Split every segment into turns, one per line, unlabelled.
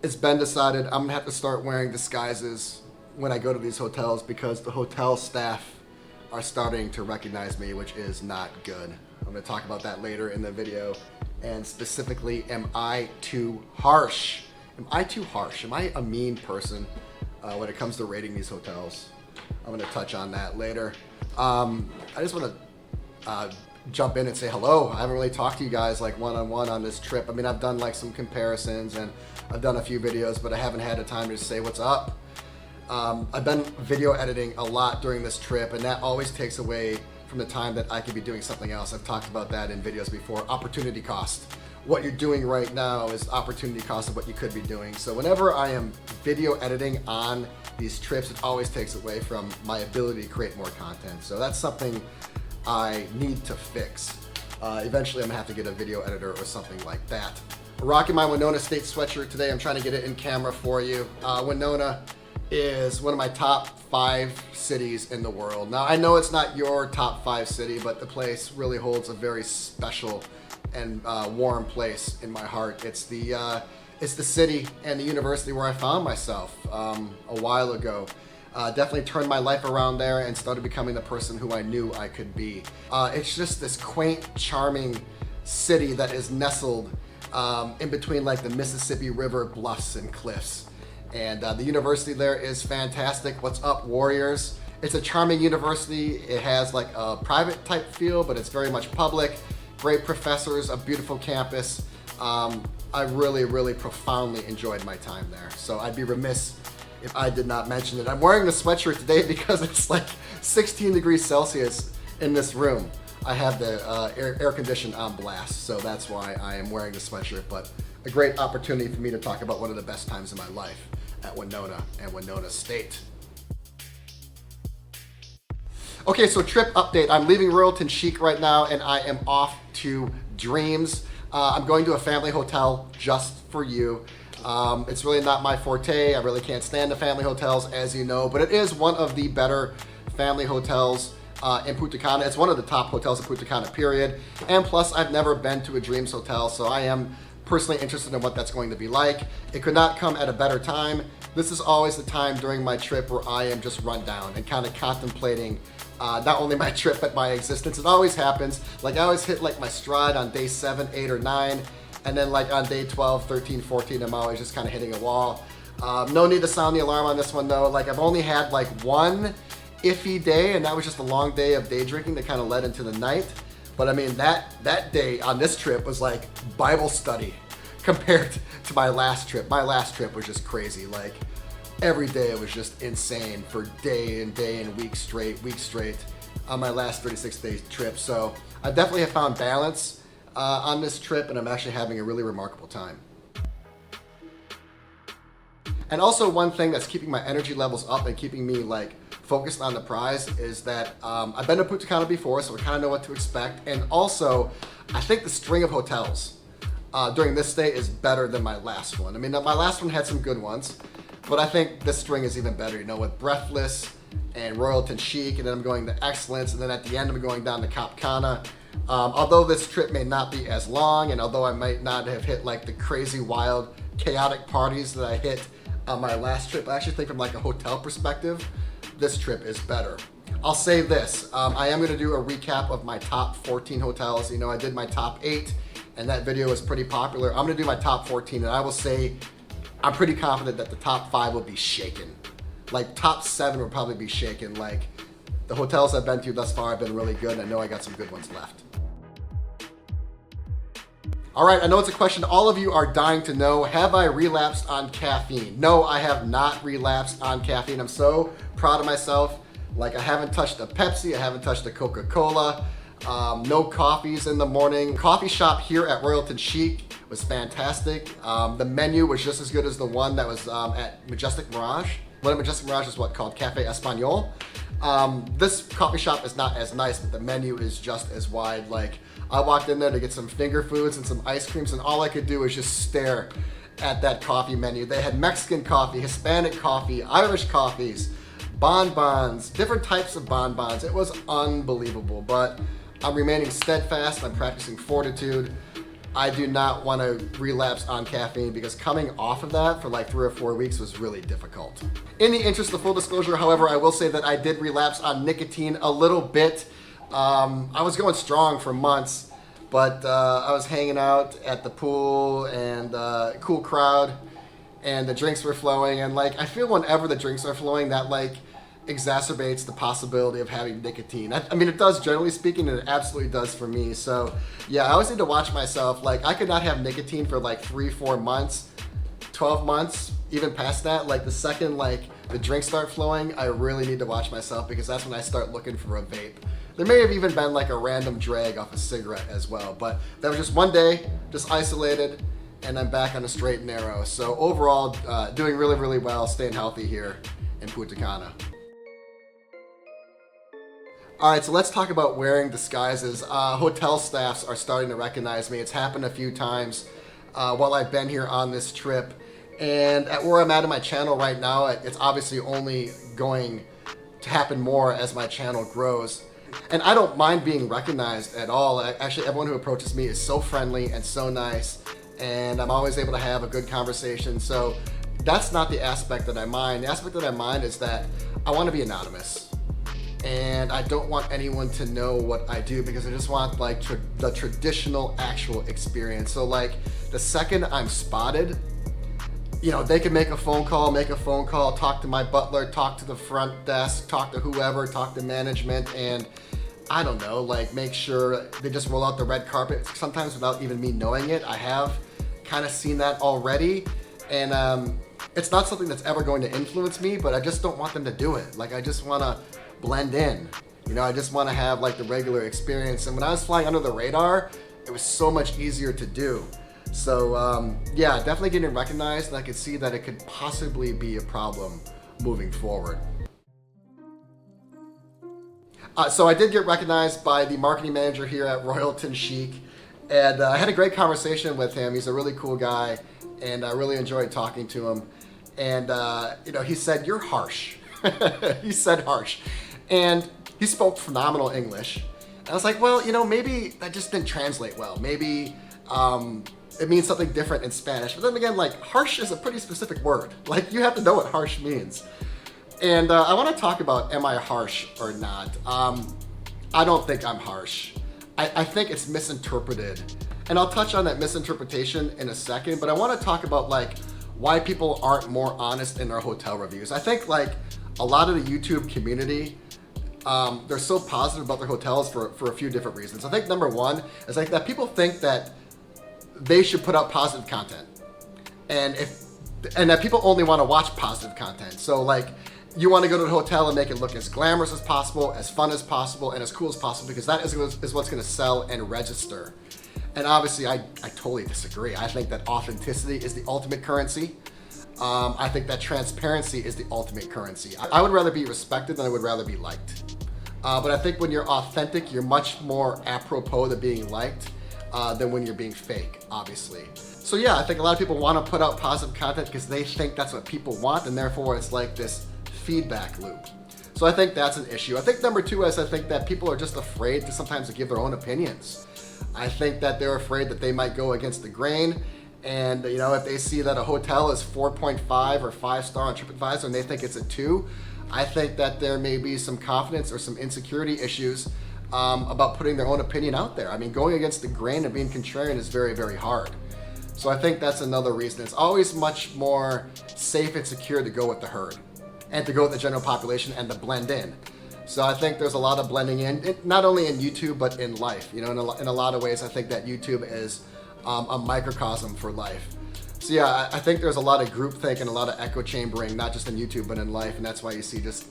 it's been decided I'm gonna have to start wearing disguises when I go to these hotels because the hotel staff are starting to recognize me, which is not good. I'm gonna talk about that later in the video. And specifically, am I too harsh? Am I too harsh? Am I a mean person when it comes to rating these hotels? I'm gonna touch on that later. I just wanna jump in and say hello. I haven't really talked to you guys like one-on-one on this trip. I mean, I've done like some comparisons and I've done a few videos, but I haven't had the time to say what's up. I've been video editing a lot during this trip, and that always takes away from the time that I could be doing something else. I've talked about that in videos before. Opportunity cost. What you're doing right now is opportunity cost of what you could be doing. So whenever I am video editing on these trips, it always takes away from my ability to create more content. So that's something I need to fix. Eventually I'm gonna have to get a video editor or something like that. I'm rocking my Winona State sweatshirt today. I'm trying to get it in camera for you. Winona is one of my top 5 cities in the world. Now, I know it's not your top 5 city, but the place really holds a very special and warm place in my heart. It's the city and the university where I found myself a while ago. Definitely turned my life around there and started becoming the person who I knew I could be. It's just this quaint, charming city that is nestled in between like the Mississippi River bluffs and cliffs. And the university there is fantastic. What's up, Warriors? It's a charming university. It has like a private type feel, but it's very much public. Great professors, a beautiful campus. I really, really profoundly enjoyed my time there. So I'd be remiss if I did not mention it. I'm wearing the sweatshirt today because it's like 16 degrees Celsius in this room. I have the air condition on blast, so that's why I am wearing the sweatshirt. But a great opportunity for me to talk about one of the best times in my life at Winona and Winona State. Okay, so trip update. I'm leaving Royalton Chic right now and I am off to Dreams. I'm going to a family hotel just for you. It's really not my forte. I really can't stand the family hotels, as you know, but it is one of the better family hotels in Punta Cana. It's one of the top hotels in Punta Cana, period. And plus, I've never been to a Dreams hotel, so I am personally interested in what that's going to be like. It could not come at a better time. This is always the time during my trip where I am just run down and kind of contemplating not only my trip, but my existence. It always happens. Like I always hit like my stride on day 7, 8, or 9. And then like on day 12, 13, 14, I'm always just kind of hitting a wall. No need to sound the alarm on this one though. Like I've only had like one iffy day, and that was just a long day of day drinking that kind of led into the night. But I mean, that day on this trip was like Bible study compared to my last trip. My last trip was just crazy. Like every day it was just insane for day and week straight on my last 36-day trip. So I definitely have found balance on this trip, and I'm actually having a really remarkable time. And also one thing that's keeping my energy levels up and keeping me like focused on the prize is that I've been to Punta Cana before, so I kind of know what to expect. And also, I think the string of hotels during this stay is better than my last one. I mean, my last one had some good ones, but I think this string is even better, you know, with Breathless and Royalton Chic, and then I'm going to Excellence, and then at the end I'm going down to Cana. Although this trip may not be as long, and although I might not have hit like the crazy, wild, chaotic parties that I hit on my last trip, I actually think from like a hotel perspective, this trip is better. I'll say this, I am gonna do a recap of my top 14 hotels. You know, I did my top 8, and that video was pretty popular. I'm gonna do my top 14, and I will say, I'm pretty confident that the top 5 will be shaken. Like top 7 will probably be shaken. Like the hotels I've been to thus far have been really good, and I know I got some good ones left. All right, I know it's a question all of you are dying to know. Have I relapsed on caffeine? No, I have not relapsed on caffeine. I'm so proud of myself. Like I haven't touched a Pepsi, I haven't touched a Coca-Cola, no coffees in the morning. Coffee shop here at Royalton Chic was fantastic. The menu was just as good as the one that was at Majestic Mirage. One at Majestic Mirage is what called Cafe Espanol. This coffee shop is not as nice, but the menu is just as wide. Like I walked in there to get some finger foods and some ice creams, and all I could do was just stare at that coffee menu. They had Mexican coffee, Hispanic coffee, Irish coffees, bonbons, different types of bonbons. It was unbelievable, but I'm remaining steadfast. I'm practicing fortitude. I do not want to relapse on caffeine because coming off of that for like 3 or 4 weeks was really difficult. In the interest of full disclosure, however, I will say that I did relapse on nicotine a little bit. I was going strong for months, but I was hanging out at the pool and cool crowd, and the drinks were flowing, and like I feel whenever the drinks are flowing that like exacerbates the possibility of having nicotine. I mean, it does generally speaking, and it absolutely does for me. So yeah, I always need to watch myself. Like I could not have nicotine for like 3-4 months, 12 months, even past that. Like the second like the drinks start flowing, I really need to watch myself because that's when I start looking for a vape. There may have even been like a random drag off a cigarette as well, but that was just one day, just isolated, and I'm back on the straight and narrow. So overall, doing really, really well, staying healthy here in Punta Cana. All right, so let's talk about wearing disguises. Hotel staffs are starting to recognize me. It's happened a few times while I've been here on this trip. And at where I'm at in my channel right now, it's obviously only going to happen more as my channel grows. And I don't mind being recognized at all. Actually, everyone who approaches me is so friendly and so nice, and I'm always able to have a good conversation. So that's not the aspect that I mind. The aspect that I mind is that I want to be anonymous. And I don't want anyone to know what I do because I just want like the traditional actual experience. So like the second I'm spotted, you know, they can make a phone call, talk to my butler, talk to the front desk, talk to whoever, talk to management, and I don't know, like make sure they just roll out the red carpet, sometimes without even me knowing it. I have kind of seen that already, and it's not something that's ever going to influence me, but I just don't want them to do it. Like I just want to blend in. You know, I just want to have like the regular experience. And when I was flying under the radar, it was so much easier to do. So yeah, definitely getting recognized, and I could see that it could possibly be a problem moving forward. So I did get recognized by the marketing manager here at Royalton Chic, and I had a great conversation with him. He's a really cool guy, and I really enjoyed talking to him. And you know, he said, "You're harsh." He said harsh. And he spoke phenomenal English. And I was like, well, you know, maybe that just didn't translate well. Maybe it means something different in Spanish. But then again, like, harsh is a pretty specific word. Like, you have to know what harsh means. And I want to talk about, am I harsh or not? I don't think I'm harsh. I think it's misinterpreted. And I'll touch on that misinterpretation in a second, but I want to talk about, like, why people aren't more honest in their hotel reviews. I think, like, a lot of the YouTube community, they're so positive about their hotels for a few different reasons. I think number one is like that people think that they should put out positive content, and that people only want to watch positive content. So like you want to go to the hotel and make it look as glamorous as possible, as fun as possible, and as cool as possible, because that is what's going to sell and register. And obviously I totally disagree. I think that authenticity is the ultimate currency. I think that transparency is the ultimate currency. I would rather be respected than I would rather be liked. But I think when you're authentic, you're much more apropos to being liked than when you're being fake, obviously. So yeah, I think a lot of people want to put out positive content because they think that's what people want, and therefore it's like this feedback loop. So I think that's an issue. I think number two is I think that people are just afraid to sometimes give their own opinions. I think that they're afraid that they might go against the grain. And you know, if they see that a hotel is 4.5 or 5-star on TripAdvisor and they think it's a 2, I think that there may be some confidence or some insecurity issues about putting their own opinion out there. I mean, going against the grain and being contrarian is very, very hard. So I think that's another reason. It's always much more safe and secure to go with the herd and to go with the general population and to blend in. So I think there's a lot of blending in, not only in YouTube, but in life. You know, in a lot of ways, I think that YouTube is a microcosm for life. So yeah, I think there's a lot of groupthink and a lot of echo chambering, not just in YouTube, but in life. And that's why you see just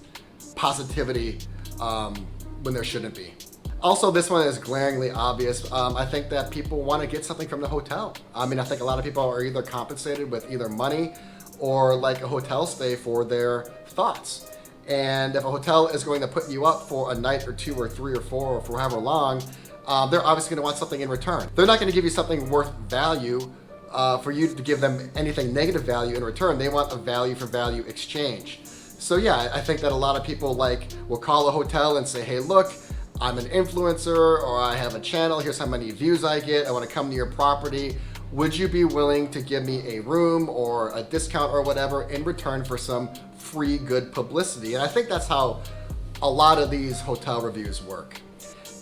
positivity when there shouldn't be. Also, this one is glaringly obvious. I think that people want to get something from the hotel. I mean, I think a lot of people are either compensated with either money or like a hotel stay for their thoughts. And if a hotel is going to put you up for a night or 2 or 3 or 4 or for however long, they're obviously going to want something in return. They're not going to give you something worth value for you to give them anything negative value in return. They want a value for value exchange. So yeah, I think that a lot of people like will call a hotel and say, hey, look, I'm an influencer or I have a channel, here's how many views I get, I want to come to your property. Would you be willing to give me a room or a discount or whatever in return for some free good publicity? And I think that's how a lot of these hotel reviews work.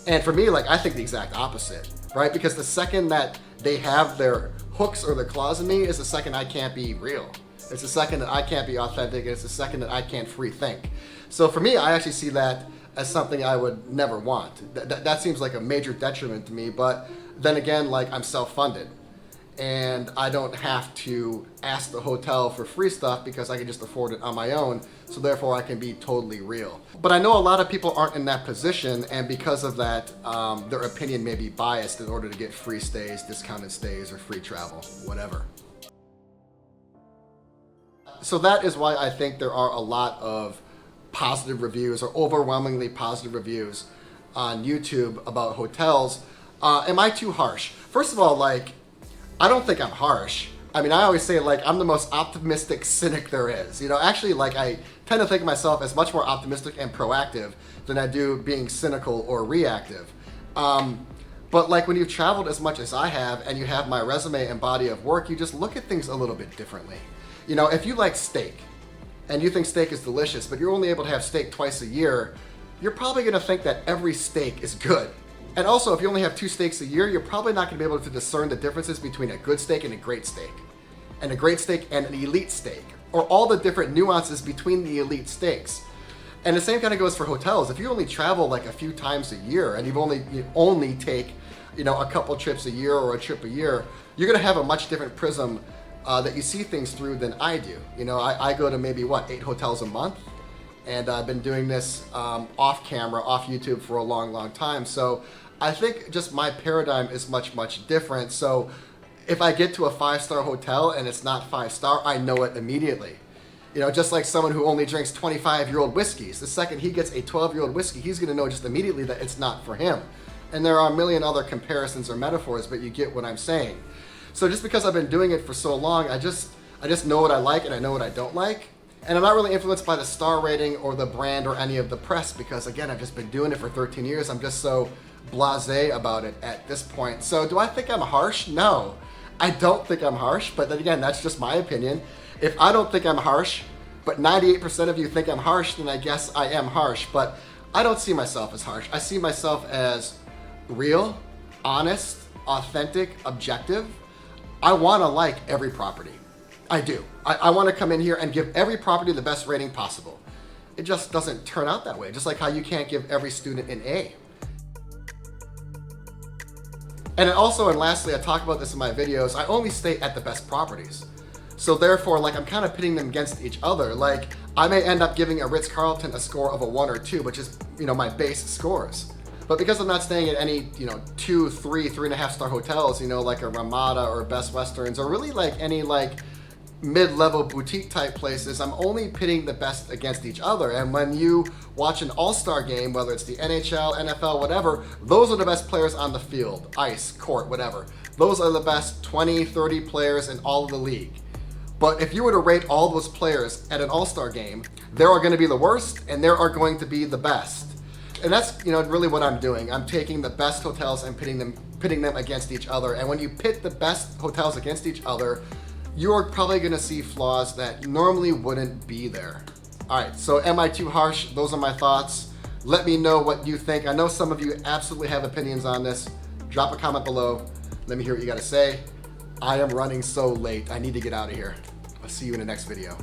And for me, like, I think the exact opposite, right? Because the second that they have their hooks or their claws in me is the second I can't be real. It's the second that I can't be authentic. It's the second that I can't free think. So for me, I actually see that as something I would never want. That seems like a major detriment to me. But then again, like, I'm self-funded. And I don't have to ask the hotel for free stuff because I can just afford it on my own. So therefore I can be totally real. But I know a lot of people aren't in that position, and because of that, their opinion may be biased in order to get free stays, discounted stays, or free travel, whatever. So that is why I think there are a lot of positive reviews, or overwhelmingly positive reviews on YouTube about hotels. Am I too harsh? First of all, like, I don't think I'm harsh. I mean, I always say, like, I'm the most optimistic cynic there is. You know, actually, like, I tend to think of myself as much more optimistic and proactive than I do being cynical or reactive. But like, when you've traveled as much as I have and you have my resume and body of work, you just look at things a little bit differently. You know, if you like steak and you think steak is delicious, but you're only able to have steak twice a year, you're probably gonna think that every steak is good. And also, if you only have 2 steaks a year, you're probably not gonna be able to discern the differences between a good steak and a great steak, and a great steak and an elite steak, or all the different nuances between the elite steaks. And the same kind of goes for hotels. If you only travel like a few times a year and you only take, you know, a couple trips a year or a trip a year, you're gonna have a much different prism that you see things through than I do. You know, I go to maybe, what, 8 hotels a month? And I've been doing this off camera, off YouTube for a long, long time. So I think just my paradigm is much, much different. So if I get to a 5-star hotel and it's not 5-star, I know it immediately. You know, just like someone who only drinks 25-year-old whiskeys. The second he gets a 12-year-old whiskey, he's gonna know just immediately that it's not for him. And there are a million other comparisons or metaphors, but you get what I'm saying. So just because I've been doing it for so long, I just know what I like and I know what I don't like. And I'm not really influenced by the star rating or the brand or any of the press because, again, I've just been doing it for 13 years. I'm just so blasé about it at this point. So do I think I'm harsh? No, I don't think I'm harsh, but then again, that's just my opinion. If I don't think I'm harsh, but 98% of you think I'm harsh, then I guess I am harsh. But I don't see myself as harsh. I see myself as real, honest, authentic, objective. I want to like every property. I do. I want to come in here and give every property the best rating possible. It just doesn't turn out that way, just like how you can't give every student an A. And also, and lastly, I talk about this in my videos, I only stay at the best properties. So therefore, like, I'm kind of pitting them against each other. Like, I may end up giving a Ritz-Carlton a score of a 1 or 2, which is, you know, my base scores. But because I'm not staying at any, you know, 2, 3, 3.5 star hotels, you know, like a Ramada or Best Westerns, or really like any like mid-level boutique type places, I'm only pitting the best against each other. And when you watch an all-star game, whether it's the NHL, NFL, whatever, those are the best players on the field, ice, court, whatever. Those are the best 20, 30 players in all of the league. But if you were to rate all those players at an all-star game, there are going to be the worst and there are going to be the best. And that's, you know, really what I'm doing. I'm taking the best hotels and pitting them against each other. And when you pit the best hotels against each other, you're probably gonna see flaws that normally wouldn't be there. All right, so am I too harsh? Those are my thoughts. Let me know what you think. I know some of you absolutely have opinions on this. Drop a comment below. Let me hear what you gotta say. I am running so late. I need to get out of here. I'll see you in the next video.